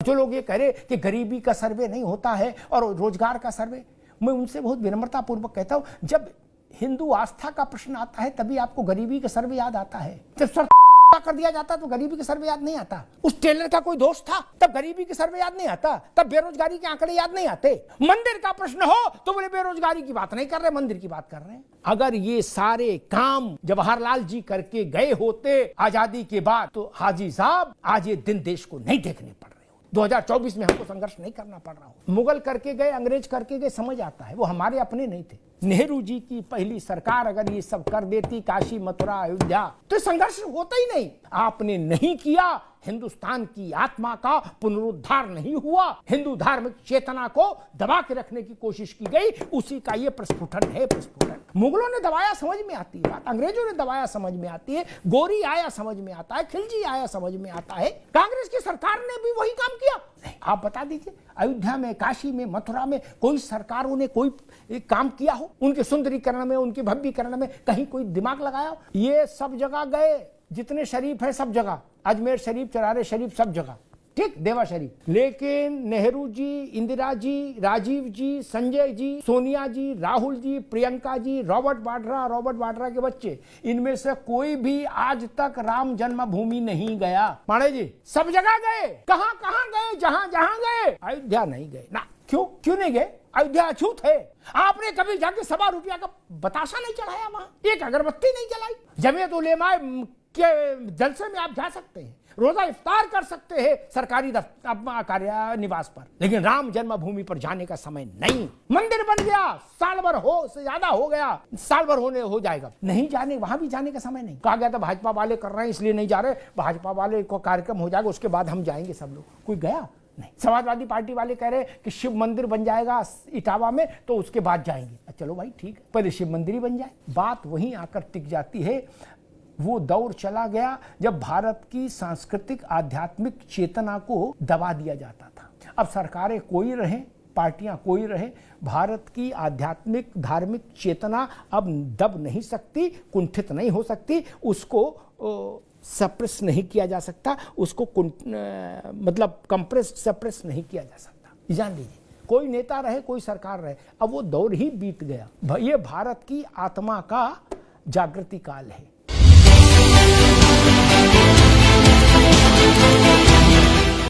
जो लोग ये कह रहे कि गरीबी का सर्वे नहीं होता है और रोजगार का सर्वे, मैं उनसे बहुत विनम्रता पूर्वक कहता हूं, जब हिंदू आस्था का प्रश्न आता है तभी आपको गरीबी का सर्वे याद आता है। जब सर कर दिया जाता तो गरीबी के सर्वे याद नहीं आता। उस टेलर का कोई दोष था तब गरीबी के सर्वे याद नहीं आता, तब बेरोजगारी के आंकड़े याद नहीं आते। मंदिर का प्रश्न हो तो बोले बेरोजगारी की बात नहीं कर रहे, मंदिर की बात कर रहे हैं। अगर ये सारे काम जवाहरलाल जी करके गए होते आजादी के बाद तो हाजी साहब आज ये दिन देश को नहीं देखने पड़ रहे। 2024 में हमको संघर्ष नहीं करना पड़ रहा हो। मुगल करके गए, अंग्रेज करके गए, समझ आता है, वो हमारे अपने नहीं थे। नेहरू जी की पहली सरकार अगर ये सब कर देती, काशी मथुरा अयोध्या, तो संघर्ष होता ही नहीं। आपने नहीं किया, हिंदुस्तान की आत्मा का पुनरुद्धार नहीं हुआ, हिंदू धार्मिक चेतना को दबा के रखने की कोशिश की गई, उसी का ये प्रस्फुटन है। प्रस्फुटन मुगलों ने दबाया समझ में आती है बात, अंग्रेजों ने दबाया समझ में आती है, गोरी आया समझ में आता है, खिलजी आया समझ में आता है। कांग्रेस की सरकार ने भी वही काम किया। आप बता दीजिए, अयोध्या में, काशी में, मथुरा में कोई सरकारों ने कोई एक काम किया हो? उनके सुंदरीकरण में, उनके भव्यीकरण में कहीं कोई दिमाग लगाया हो? ये सब जगह गए, जितने शरीफ है सब जगह, अजमेर शरीफ, चरारे शरीफ, सब जगह, ठीक, देवा शरीफ। लेकिन नेहरू जी, इंदिरा जी, राजीव जी, संजय जी, सोनिया जी, राहुल जी, प्रियंका जी, रॉबर्ट वाड्रा के बच्चे, इनमें से कोई भी आज तक राम जन्मभूमि नहीं गया। पांडे जी सब जगह गए, कहां कहां गए? जहां जहां गए, अयोध्या नहीं गए ना। क्यों नहीं गए? अयोध्या अछूत है। आपने कभी जाके ₹1.25 का बताशा नहीं चढ़ाया वहां, एक अगरबत्ती नहीं जलाई। जमीयत उलेमा के जलसे में आप जा सकते हैं, रोजा इफ्तार कर सकते हैं सरकारी कार्य निवास पर, लेकिन राम जन्मभूमि पर जाने का समय नहीं। मंदिर बन गया, साल भर हो से ज्यादा हो गया, साल भर हो जाएगा, नहीं जाने, वहां भी जाने का समय नहीं। कहा गया था भाजपा वाले कर रहे हैं इसलिए नहीं जा रहे, भाजपा वाले को कार्यक्रम हो जाएगा उसके बाद हम जाएंगे सब लोग, कोई गया नहीं। समाजवादी पार्टी वाले कह रहे कि शिव मंदिर बन जाएगा इटावा में तो उसके बाद जाएंगे। चलो भाई ठीक है, पहले शिव मंदिर ही बन जाए। बात वहीं आकर टिक जाती है। वो दौर चला गया जब भारत की सांस्कृतिक आध्यात्मिक चेतना को दबा दिया जाता था। अब सरकारें कोई रहें, पार्टियां कोई रहे, भारत की आध्यात्मिक धार्मिक चेतना अब दब नहीं सकती, कुंठित नहीं हो सकती, उसको सप्रेस नहीं किया जा सकता, उसको मतलब कंप्रेस सप्रेस नहीं किया जा सकता। जान लीजिए, कोई नेता रहे, कोई सरकार रहे, अब वो दौर ही बीत गया। ये भारत की आत्मा का जागृति काल है।